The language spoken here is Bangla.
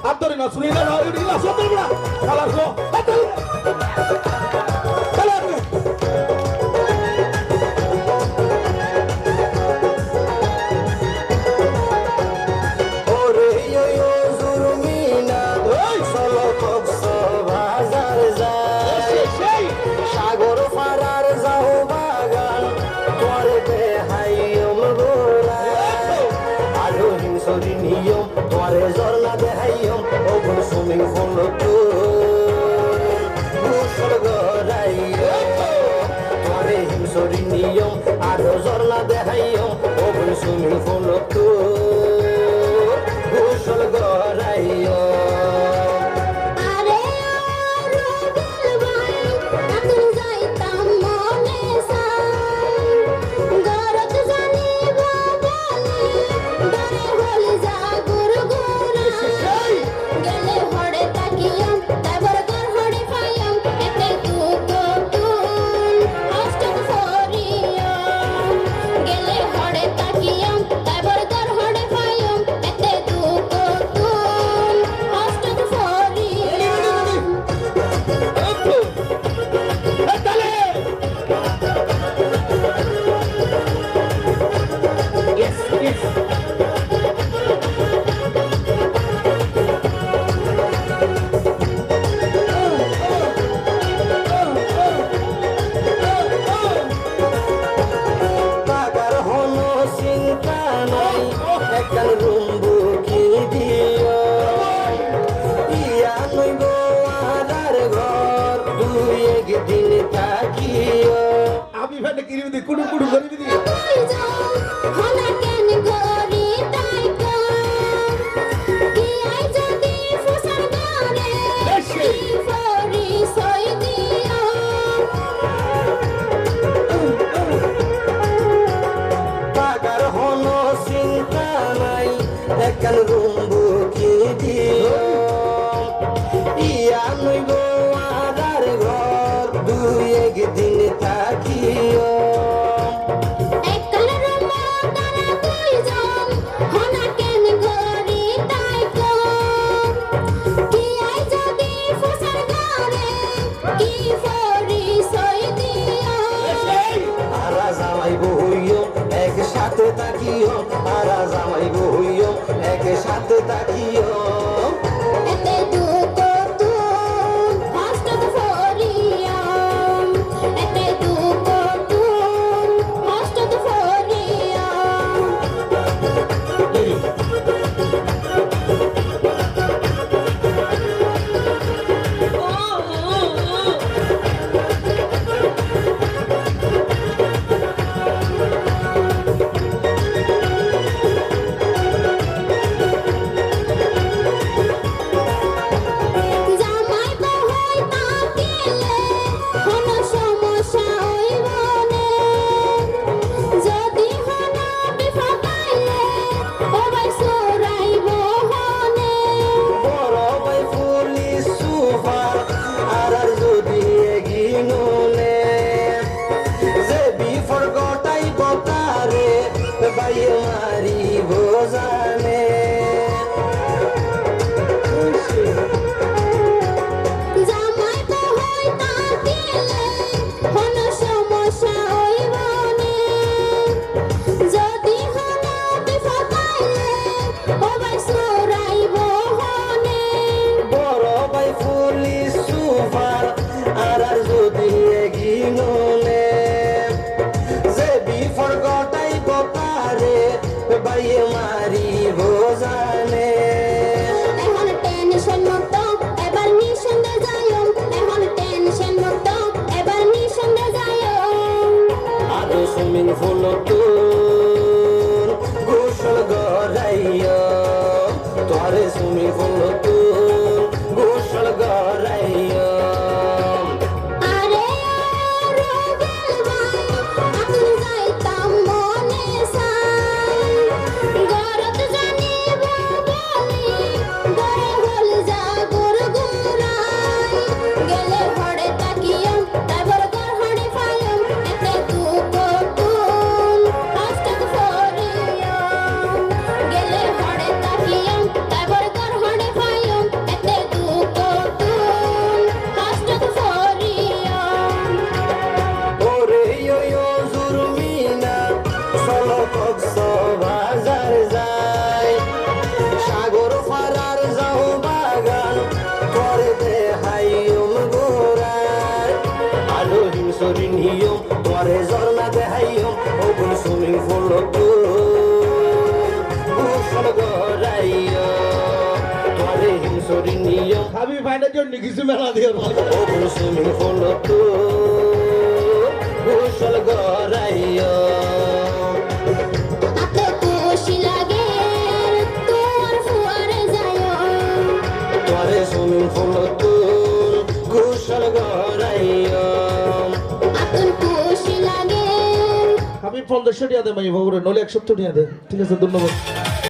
Attori na suni na iri la sotel bra. Kalar ko. Atul. Kalar. Ore yo yo zurmina solo kokso bazar যায় সাগর ফারার যাও বাগান তোরে বেহাইয়ম গোরায় আলো হিংসরি নিয়ম তোরে ঝর্ণা দেহাইয়ম ওগুন সুমিং ফুল তো গোসল গরাইয়ম তোরে হিংসরি নিয়ম আলো ঝর্ণা দেহাইয়ম ওগুন সুমিং ফুল তো গোসল গরাইয়ম আমি ফেলে কিরি দি কুড়ু কুড়ু করে দি পাগার হনো চিন্তা নাই একখান রুম্বু কি দিও ইয়া নইব আদার ঘর দুই একদিন থাকিও একসাথে তাকিও আরা জামাই বইও একসাথে তাকিও তোমারে ঝর্ণা দেখাইও ওগুন সুইমিং পুল তো গোসল করাইও তোমারে হিমসরি নিয়ম আমি ফাইনাল জন্য কিছু মেলা দিও না ওগুন সুইমিং পুল তো গোসল করাইও আপে খুশি লাগে তোর ফুয়ারে যাইও তোমারে সুইমিং পুল তো গোসল করাইও আপন খুশি লাগে আমি 1500 টাকা দে মাই বাবুরে নলে 170 টাকা দে ঠিক আছে ধন্যবাদ